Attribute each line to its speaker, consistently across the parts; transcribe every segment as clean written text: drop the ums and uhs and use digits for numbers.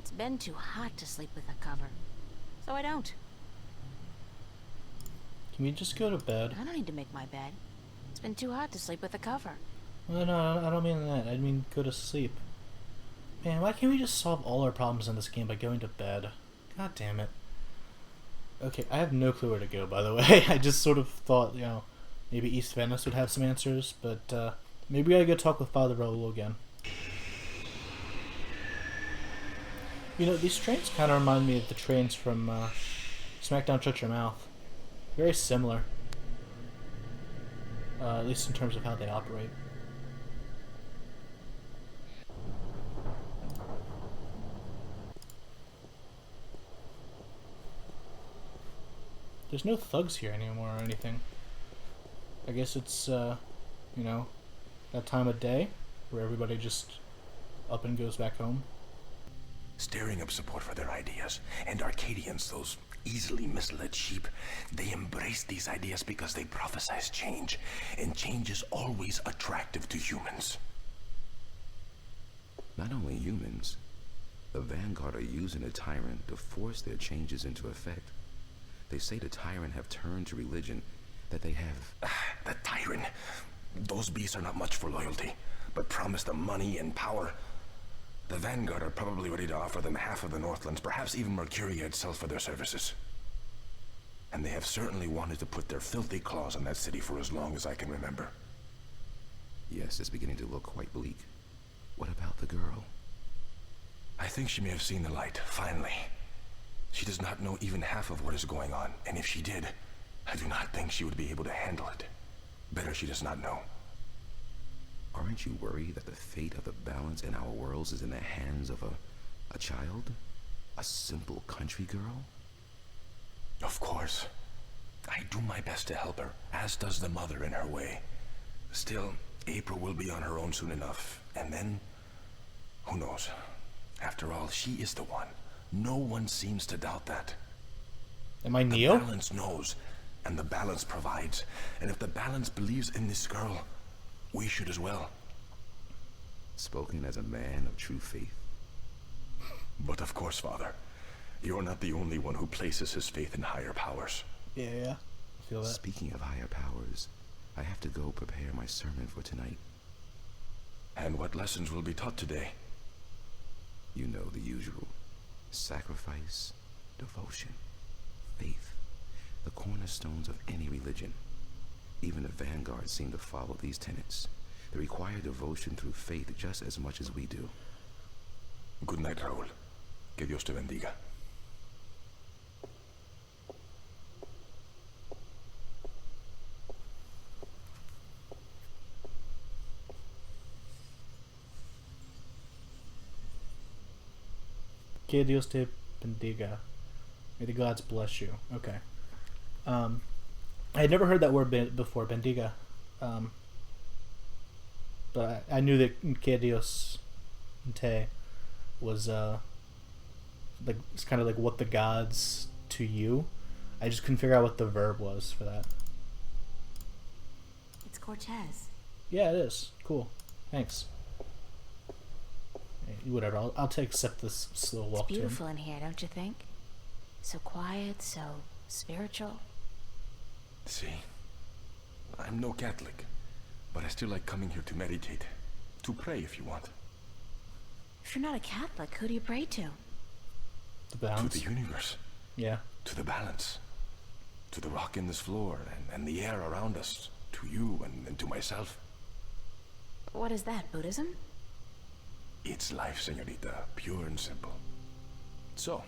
Speaker 1: It's been too hot to sleep with a cover, so I don't.
Speaker 2: Can we just go to bed?
Speaker 1: I don't need to make my bed. It's been too hot to sleep with a cover.
Speaker 2: No, I don't mean that. I mean go to sleep. Man, why can't we just solve all our problems in this game by going to bed? God damn it. Okay, I have no clue where to go, by the way. I just sort of thought, maybe East Venice would have some answers, but maybe I gotta go talk with Father Raoul again. These trains kind of remind me of the trains from SmackDown Shut Your Mouth. Very similar. At least in terms of how they operate. There's no thugs here anymore or anything. I guess it's, that time of day where everybody just up and goes back home.
Speaker 3: Stirring up support for their ideas. And Arcadians, those easily misled sheep, they embrace these ideas because they prophesize change. And change is always attractive to humans.
Speaker 4: Not only humans, the Vanguard are using a tyrant to force their changes into effect. They say the tyrant have turned to religion, that they have...
Speaker 3: The tyrant. Those beasts are not much for loyalty, but promise them money and power. The Vanguard are probably ready to offer them half of the Northlands, perhaps even Mercuria itself for their services. And they have certainly wanted to put their filthy claws on that city for as long as I can remember.
Speaker 4: Yes, it's beginning to look quite bleak. What about the girl?
Speaker 3: I think she may have seen the light, finally. She does not know even half of what is going on, and if she did, I do not think she would be able to handle it. Better she does not know.
Speaker 4: Aren't you worried that the fate of the balance in our worlds is in the hands of a child? A simple country girl?
Speaker 3: Of course. I do my best to help her, as does the mother in her way. Still, April will be on her own soon enough, and then, who knows? After all, she is the one. No one seems to doubt that.
Speaker 2: Am I Neo?
Speaker 3: The balance knows, and the balance provides. And if the balance believes in this girl, we should as well.
Speaker 4: Spoken as a man of true faith.
Speaker 3: But of course, Father, you're not the only one who places his faith in higher powers.
Speaker 2: Yeah. I feel that.
Speaker 4: Speaking of higher powers, I have to go prepare my sermon for tonight.
Speaker 3: And what lessons will be taught today?
Speaker 4: You know the usual. Sacrifice, devotion, faith, the cornerstones of any religion. Even the Vanguard seem to follow these tenets. They require devotion through faith just as much as we do.
Speaker 3: Good night, Raúl. Que Dios te bendiga.
Speaker 2: Que Dios te bendiga. May the gods bless you. Okay. I had never heard that word before, bendiga. But I knew that que Dios te was it's kind of like what the gods to you. I just couldn't figure out what the verb was for that.
Speaker 1: It's Cortez.
Speaker 2: Yeah, it is. Cool. Thanks. Whatever. I'll accept this slow walk to him.
Speaker 1: It's beautiful in here, don't you think? So quiet, so spiritual.
Speaker 3: See, I'm no Catholic, but I still like coming here to meditate, to pray if you want.
Speaker 1: If you're not a Catholic, who do you pray to?
Speaker 2: The balance.
Speaker 3: To the universe.
Speaker 2: Yeah.
Speaker 3: To the balance. To the rock in this floor and the air around us. To you and to myself.
Speaker 1: What is that, Buddhism?
Speaker 3: It's life, señorita. Pure and simple. So,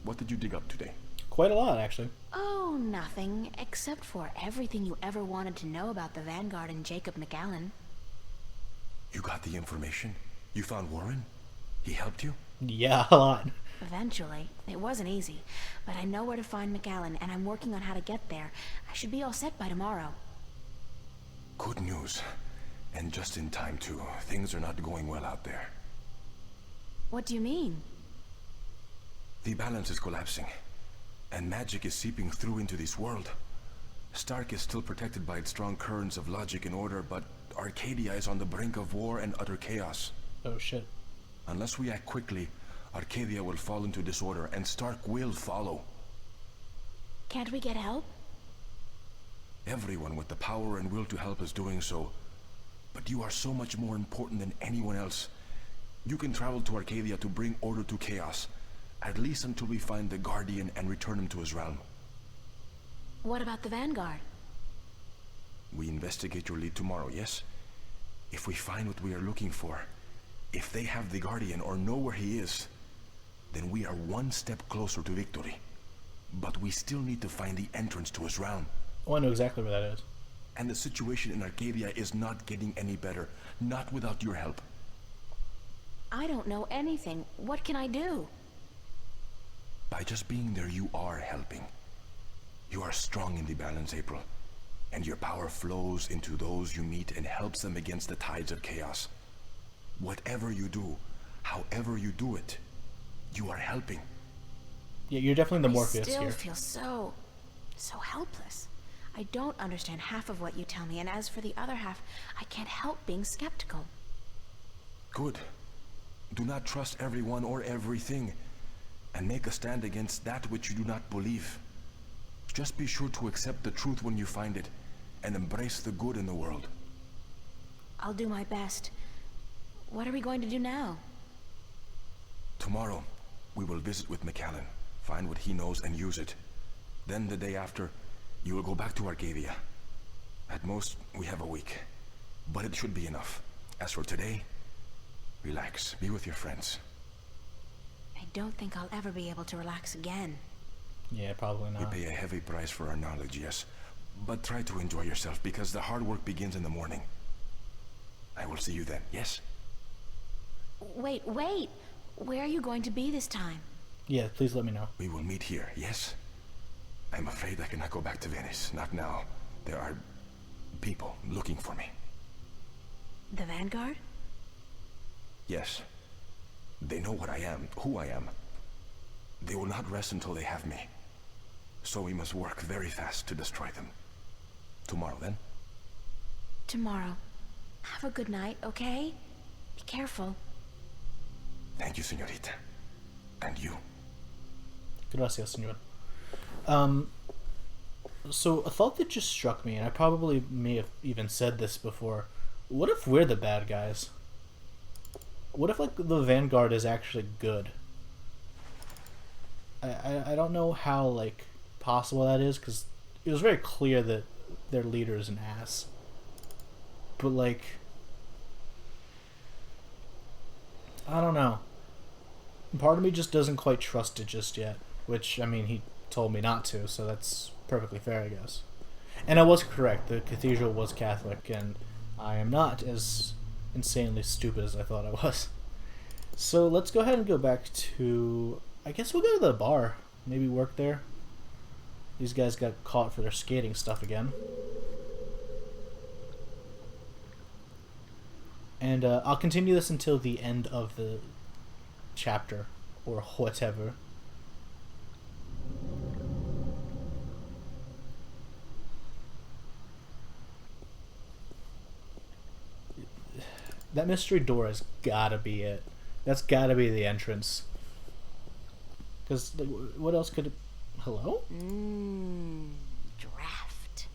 Speaker 3: what did you dig up today?
Speaker 2: Quite a lot, actually.
Speaker 1: Oh, nothing, except for everything you ever wanted to know about the Vanguard and Jacob McAllen.
Speaker 3: You got the information? You found Warren? He helped you?
Speaker 2: Yeah, a lot.
Speaker 1: Eventually. It wasn't easy, but I know where to find McAllen, and I'm working on how to get there. I should be all set by tomorrow.
Speaker 3: Good news. And just in time, too. Things are not going well out there.
Speaker 1: What do you mean?
Speaker 3: The balance is collapsing, and magic is seeping through into this world. Stark is still protected by its strong currents of logic and order, but Arcadia is on the brink of war and utter chaos.
Speaker 2: Oh, shit.
Speaker 3: Unless we act quickly, Arcadia will fall into disorder, and Stark will follow.
Speaker 1: Can't we get help?
Speaker 3: Everyone with the power and will to help is doing so. But you are so much more important than anyone else. You can travel to Arcadia to bring order to chaos, at least until we find the Guardian and return him to his realm.
Speaker 1: What about the Vanguard?
Speaker 3: We investigate your lead tomorrow, yes? If we find what we are looking for, if they have the Guardian or know where he is, then we are one step closer to victory. But we still need to find the entrance to his realm.
Speaker 2: Oh, I know exactly where that is.
Speaker 3: And the situation in Arcadia is not getting any better, not without your help.
Speaker 1: I don't know anything. What can I do?
Speaker 3: By just being there, you are helping. You are strong in the balance, April. And your power flows into those you meet and helps them against the tides of chaos. Whatever you do, however you do it, you are helping.
Speaker 2: Yeah, you're definitely the
Speaker 1: I
Speaker 2: Morpheus
Speaker 1: still
Speaker 2: here.
Speaker 1: feel so helpless. I don't understand half of what you tell me, and as for the other half, I can't help being skeptical.
Speaker 3: Good. Do not trust everyone or everything, and make a stand against that which you do not believe. Just be sure to accept the truth when you find it, and embrace the good in the world.
Speaker 1: I'll do my best. What are we going to do now?
Speaker 3: Tomorrow, we will visit with Macallan, find what he knows and use it. Then the day after, you will go back to Arcadia. At most, we have a week. But it should be enough. As for today, relax, be with your friends.
Speaker 1: I don't think I'll ever be able to relax again.
Speaker 2: Yeah, probably
Speaker 3: We
Speaker 2: not.
Speaker 3: pay a heavy price for our knowledge, yes. But try to enjoy yourself, because the hard work begins in the morning. I will see you then, yes?
Speaker 1: Wait! Where are you going to be this time?
Speaker 2: Yeah, please let me know.
Speaker 3: We will meet here, yes? I'm afraid I cannot go back to Venice, not now. There are people looking for me.
Speaker 1: The Vanguard?
Speaker 3: Yes. They know what I am, who I am. They will not rest until they have me. So we must work very fast to destroy them. Tomorrow, then?
Speaker 1: Tomorrow. Have a good night, okay? Be careful.
Speaker 3: Thank you, señorita. And you.
Speaker 2: Gracias, señor. So a thought that just struck me, and I probably may have even said this before. What if we're the bad guys? What if, like, the Vanguard is actually good? I don't know how, like, possible that is, because it was very clear that their leader is an ass. But, like, I don't know. Part of me just doesn't quite trust it just yet. Which, I mean, he told me not to, so that's perfectly fair, I guess. And I was correct. The cathedral was Catholic, and I am not as insanely stupid as I thought I was. So let's go ahead and go back to... I guess we'll go to the bar. Maybe work there. These guys got caught for their skating stuff again. And I'll continue this until the end of the chapter, or whatever. That mystery door has gotta be it. That's gotta be the entrance. Because what else could it... Hello?
Speaker 1: Draft.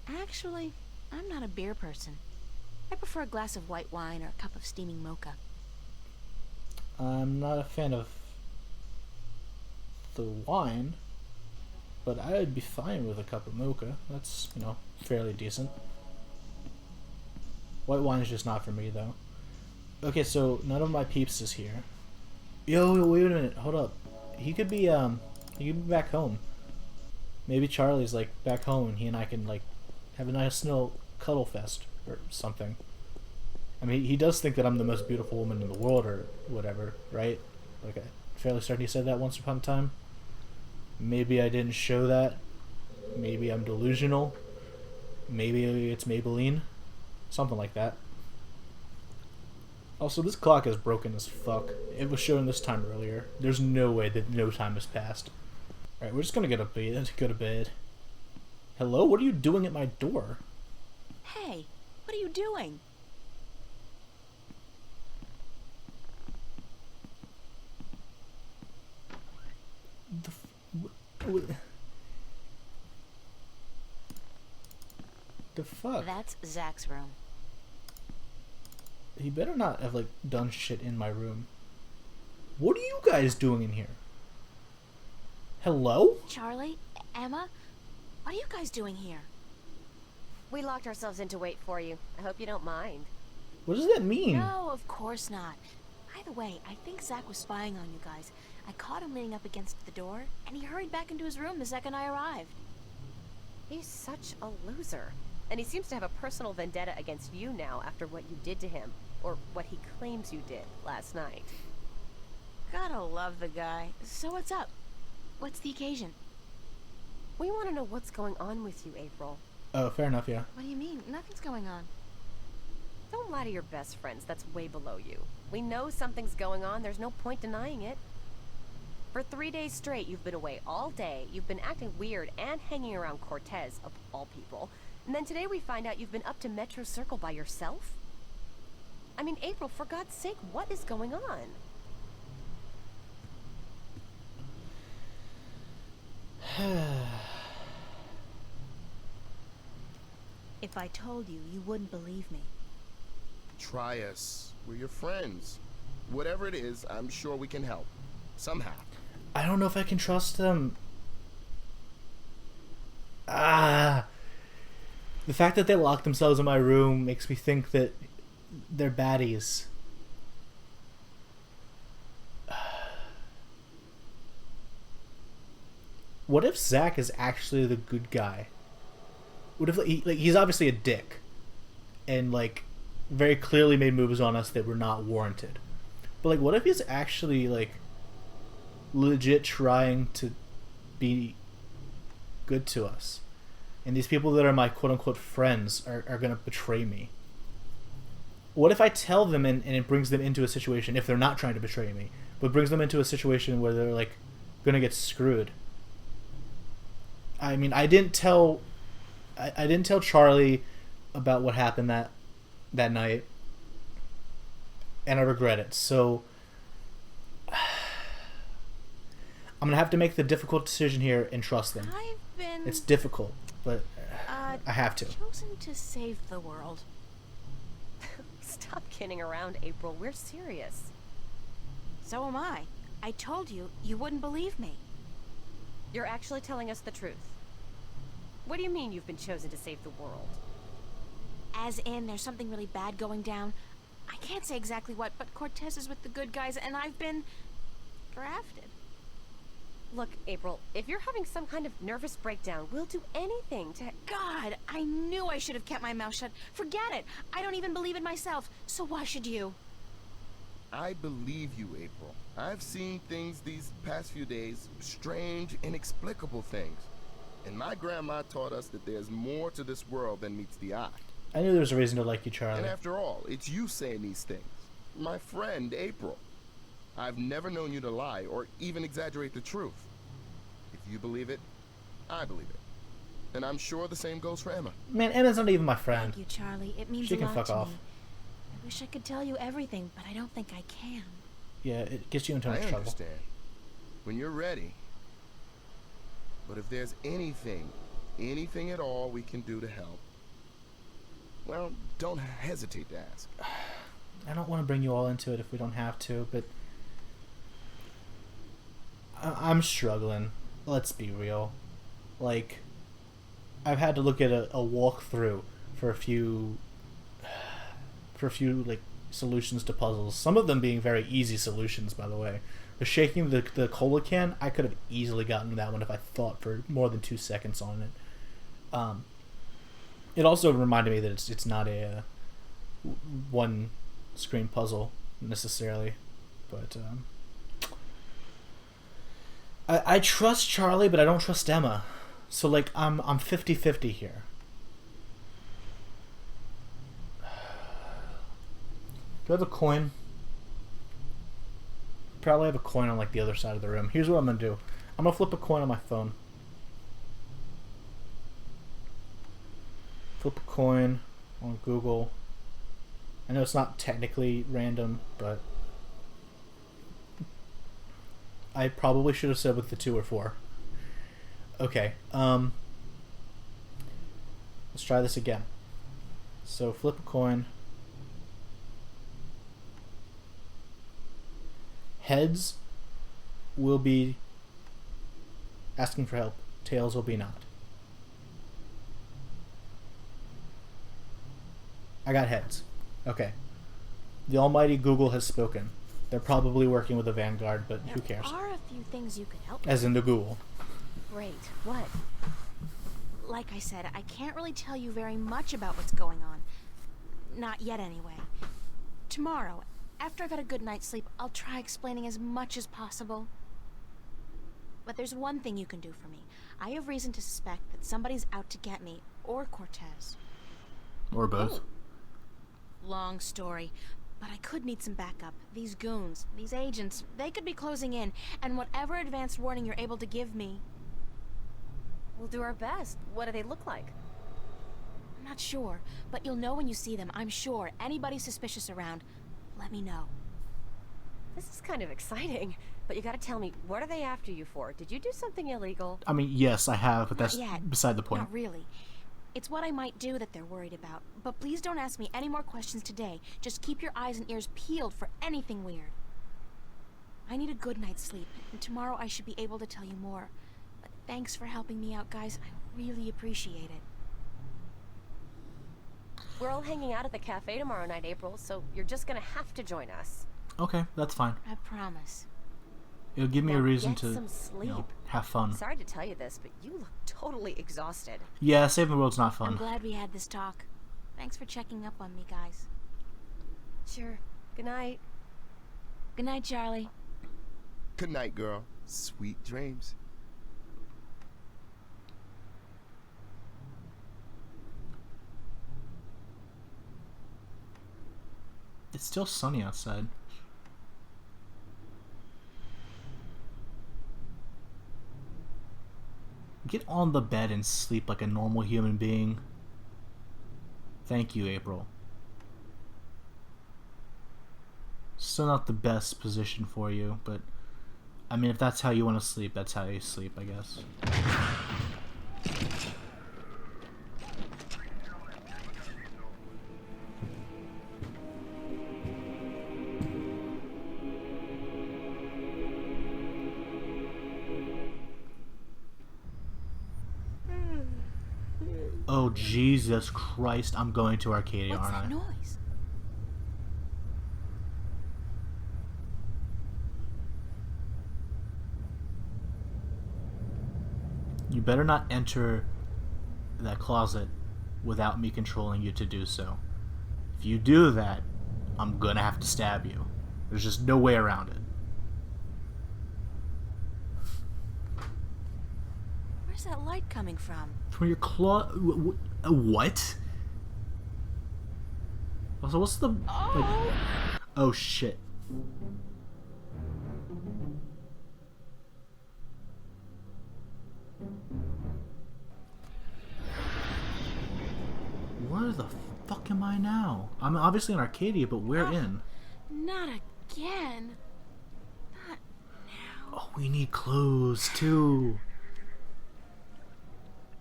Speaker 1: Actually, I'm not a beer person. I prefer a glass of white wine or a cup of steaming mocha.
Speaker 2: I'm not a fan of the wine, but I'd be fine with a cup of mocha. That's, you know, fairly decent. White wine is just not for me, though. Okay, so none of my peeps is here. Yo, wait a minute, hold up. He could be back home. Maybe Charlie's, like, back home and he and I can, like, have a nice little cuddle fest or something. I mean, he does think that I'm the most beautiful woman in the world or whatever, right? Like, I fairly certain he said that once upon a time. Maybe I didn't show that. Maybe I'm delusional. Maybe it's Maybelline. Something like that. Also, this clock is broken as fuck. It was showing this time earlier. There's no way that no time has passed. Alright, we're just gonna go to bed. Hello? What are you doing at my door?
Speaker 1: Hey, what are you doing?
Speaker 2: The fuck?
Speaker 1: That's Zach's room.
Speaker 2: He better not have, like, done shit in my room. What are you guys doing in here? Hello?
Speaker 1: Charlie? Emma? What are you guys doing here?
Speaker 5: We locked ourselves in to wait for you. I hope you don't mind.
Speaker 2: What does that mean?
Speaker 1: No, of course not. By the way, I think Zach was spying on you guys. I caught him leaning up against the door, and he hurried back into his room the second I arrived.
Speaker 5: He's such a loser. And he seems to have a personal vendetta against you now after what you did to him. Or what he claims you did last night.
Speaker 1: Gotta love the guy. So what's up? What's the occasion?
Speaker 5: We want to know what's going on with you, April.
Speaker 2: Oh, fair enough, yeah.
Speaker 1: What do you mean? Nothing's going on.
Speaker 5: Don't lie to your best friends. That's way below you. We know something's going on. There's no point denying it. For 3 days straight, you've been away all day. You've been acting weird and hanging around Cortez, of all people. And then today we find out you've been up to Metro Circle by yourself? I mean, April, for God's sake, what is going on?
Speaker 1: If I told you, you wouldn't believe me.
Speaker 6: Try us. We're your friends. Whatever it is, I'm sure we can help. Somehow.
Speaker 2: I don't know if I can trust them. The fact that they locked themselves in my room makes me think that they're baddies. What if Zach is actually the good guy? What if he's obviously a dick, and like very clearly made moves on us that were not warranted. But like, what if he's actually like legit trying to be good to us, and these people that are my quote unquote friends are gonna betray me? What if I tell them and it brings them into a situation, if they're not trying to betray me, but brings them into a situation where they're like gonna get screwed? I mean, I didn't tell Charlie about what happened that night, and I regret it. So I'm gonna have to make the difficult decision here and trust them.
Speaker 1: I've been...
Speaker 2: It's difficult, but I have to.
Speaker 1: chosen to save the world.
Speaker 5: Stop kidding around, April. We're serious.
Speaker 1: So am I. I told you, you wouldn't believe me.
Speaker 5: You're actually telling us the truth. What do you mean you've been chosen to save the world?
Speaker 1: As in, there's something really bad going down. I can't say exactly what, but Cortez is with the good guys, and I've been... drafted.
Speaker 5: Look, April, if you're having some kind of nervous breakdown, we'll do anything to...
Speaker 1: God, I knew I should have kept my mouth shut. Forget it. I don't even believe in myself, so why should you?
Speaker 6: I believe you, April. I've seen things these past few days, strange, inexplicable things. And my grandma taught us that there's more to this world than meets the eye.
Speaker 2: I knew there was a reason to like you, Charlie.
Speaker 6: And after all, it's you saying these things. My friend, April. I've never known you to lie or even exaggerate the truth. If you believe it, I believe it. And I'm sure the same goes for Emma.
Speaker 2: Man, Emma's not even my friend.
Speaker 1: Thank you, Charlie. It means
Speaker 2: She
Speaker 1: a
Speaker 2: can
Speaker 1: lot
Speaker 2: fuck
Speaker 1: to
Speaker 2: off.
Speaker 1: me. I wish I could tell you everything, but I don't think I can.
Speaker 2: Yeah, it gets you into
Speaker 6: I
Speaker 2: much trouble.
Speaker 6: understand. When you're ready. But if there's anything at all we can do to help, well, don't hesitate to ask.
Speaker 2: I don't want to bring you all into it if we don't have to, but I'm struggling. Let's be real. Like, I've had to look at a walkthrough for a few like solutions to puzzles. Some of them being very easy solutions, by the way. The shaking the cola can, I could have easily gotten that one if I thought for more than 2 seconds on it. It also reminded me that it's not a one screen puzzle necessarily, but I trust Charlie, but I don't trust Emma. So like I'm 50-50 here. Do I have a coin? Probably have a coin on like the other side of the room. Here's what I'm gonna do. I'm gonna flip a coin on my phone. Flip a coin on Google. I know it's not technically random, but I probably should have said with the 2 or 4. Okay. Let's try this again. So flip a coin. Heads will be asking for help. Tails will be not. I got heads. Okay. The almighty Google has spoken. They're probably working with the Vanguard, but who cares?
Speaker 1: There are a few things you could help with.
Speaker 2: As in the Google.
Speaker 5: Great. What?
Speaker 1: Like I said, I can't really tell you very much about what's going on. Not yet, anyway. Tomorrow, after I've had a good night's sleep, I'll try explaining as much as possible. But there's one thing you can do for me. I have reason to suspect that somebody's out to get me, or Cortez.
Speaker 2: Or both.
Speaker 1: Long story, but I could need some backup. These goons, these agents, they could be closing in, and whatever advanced warning you're able to give me...
Speaker 5: We'll do our best. What do they look like?
Speaker 1: I'm not sure, but you'll know when you see them, I'm sure. Anybody suspicious around, let me know.
Speaker 5: This is kind of exciting, but you gotta tell me, what are they after you for? Did you do something illegal?
Speaker 2: I mean, yes, I have, but that's
Speaker 1: Not yet.
Speaker 2: beside the point.
Speaker 1: Not really. It's what I might do that they're worried about. But please don't ask me any more questions today. Just keep your eyes and ears peeled for anything weird. I need a good night's sleep, and tomorrow I should be able to tell you more. But thanks for helping me out, guys. I really appreciate it.
Speaker 5: We're all hanging out at the cafe tomorrow night, April, so you're just gonna have to join us.
Speaker 2: Okay, that's fine.
Speaker 1: I promise.
Speaker 2: It'll give me
Speaker 5: Now
Speaker 2: a reason
Speaker 5: get
Speaker 2: to,
Speaker 5: some sleep.
Speaker 2: have fun.
Speaker 5: Sorry to tell you this, but you look totally exhausted.
Speaker 2: Yeah, saving the world's not
Speaker 1: I'm
Speaker 2: fun.
Speaker 1: glad we had this talk. Thanks for checking up on me, guys.
Speaker 5: Sure. Good night.
Speaker 1: Good night, Charlie.
Speaker 6: Good night, girl. Sweet dreams.
Speaker 2: It's still sunny outside. Get on the bed and sleep like a normal human being. Thank you, April. Still not the best position for you, but I mean, if that's how you want to sleep, that's how you sleep, I guess. Oh, Jesus Christ, I'm going to Arcadia,
Speaker 1: What's
Speaker 2: aren't
Speaker 1: that
Speaker 2: I?
Speaker 1: noise?
Speaker 2: You better not enter that closet without me controlling you to do so. If you do that, I'm gonna have to stab you. There's just no way around it.
Speaker 1: Where's that light coming from?
Speaker 2: From your claw... What? Also, what's the... Like, oh, shit. Where the fuck am I now? I'm obviously in Arcadia, but where in?
Speaker 1: Not again. Not now.
Speaker 2: Oh, we need clothes, too.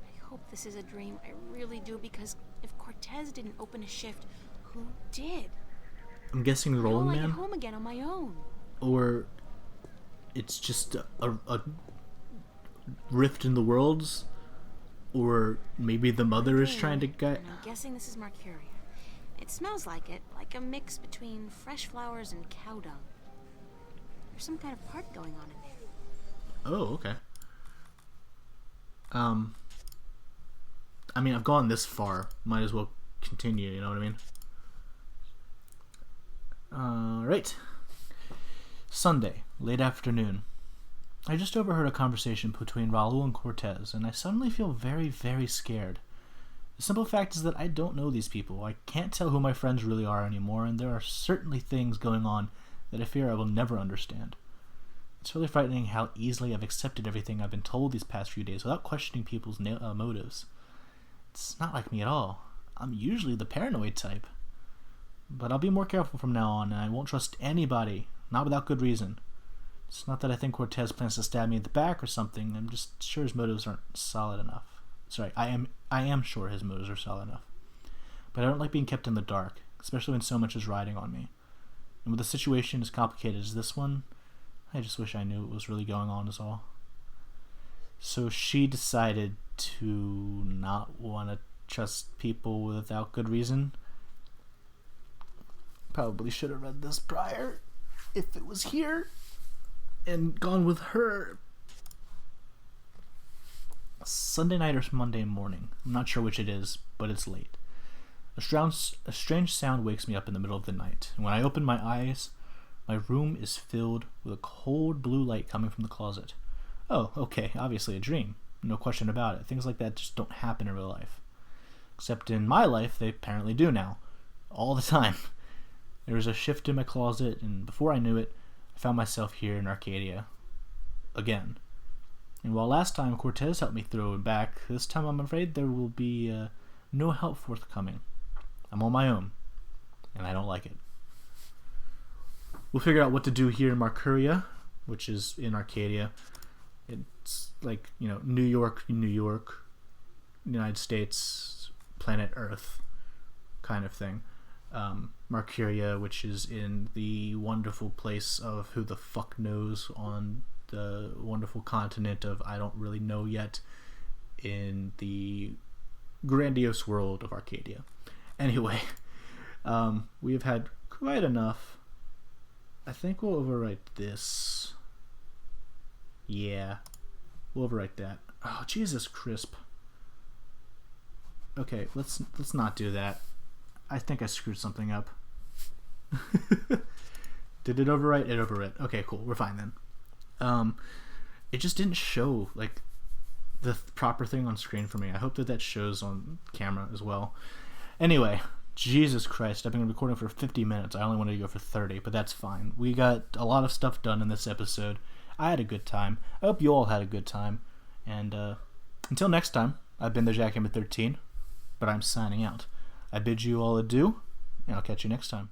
Speaker 1: I hope this is a dream. I really do, because if Cortez didn't open a shift, who did?
Speaker 2: I'm guessing the
Speaker 1: How
Speaker 2: Rolling
Speaker 1: will I get
Speaker 2: Man?
Speaker 1: home again on my own?
Speaker 2: Or it's just a rift in the worlds? Or maybe the mother is trying to get...
Speaker 1: And I'm guessing this is Mercuria. It smells like it, like a mix between fresh flowers and cow dung. There's some kind of part going on in there.
Speaker 2: Oh, okay. I mean, I've gone this far. Might as well continue, you know what I mean? Alright. Sunday, late afternoon. I just overheard a conversation between Raul and Cortez, and I suddenly feel very, very scared. The simple fact is that I don't know these people. I can't tell who my friends really are anymore, and there are certainly things going on that I fear I will never understand. It's really frightening how easily I've accepted everything I've been told these past few days without questioning people's motives. It's not like me at all. I'm usually the paranoid type. But I'll be more careful from now on, and I won't trust anybody, not without good reason. It's not that I think Cortez plans to stab me in the back or something. I'm just sure his motives aren't solid enough. Sorry, I am sure his motives are solid enough. But I don't like being kept in the dark, especially when so much is riding on me. And with a situation as complicated as this one, I just wish I knew what was really going on is all. So she decided to not want to trust people without good reason. Probably should have read this prior if it was here and gone with her. Sunday night or Monday morning. I'm not sure which it is, but it's late. A strange sound wakes me up in the middle of the night, and when I open my eyes, my room is filled with a cold blue light coming from the closet. Oh, okay, obviously a dream. No question about it. Things like that just don't happen in real life. Except in my life, they apparently do now. All the time. There was a shift in my closet, and before I knew it, I found myself here in Arcadia. Again. And while last time Cortez helped me through and back, this time I'm afraid there will be no help forthcoming. I'm on my own, and I don't like it. We'll figure out what to do here in Marcuria, which is in Arcadia. It's like, New York, United States, planet Earth kind of thing. Marcuria, which is in the wonderful place of who the fuck knows on the wonderful continent of I don't really know yet in the grandiose world of Arcadia. Anyway, we have had quite enough. I think we'll overwrite this. Yeah, we'll overwrite that. Oh, Jesus, crisp. Okay, let's not do that. I think I screwed something up. Did it overwrite? It overwrote. Okay, cool. We're fine then. It just didn't show like the proper thing on screen for me. I hope that shows on camera as well. Anyway, Jesus Christ, I've been recording for 50 minutes. I only wanted to go for 30, but that's fine. We got a lot of stuff done in this episode. I had a good time. I hope you all had a good time. And until next time, I've been the Jackhammer 13, but I'm signing out. I bid you all adieu, and I'll catch you next time.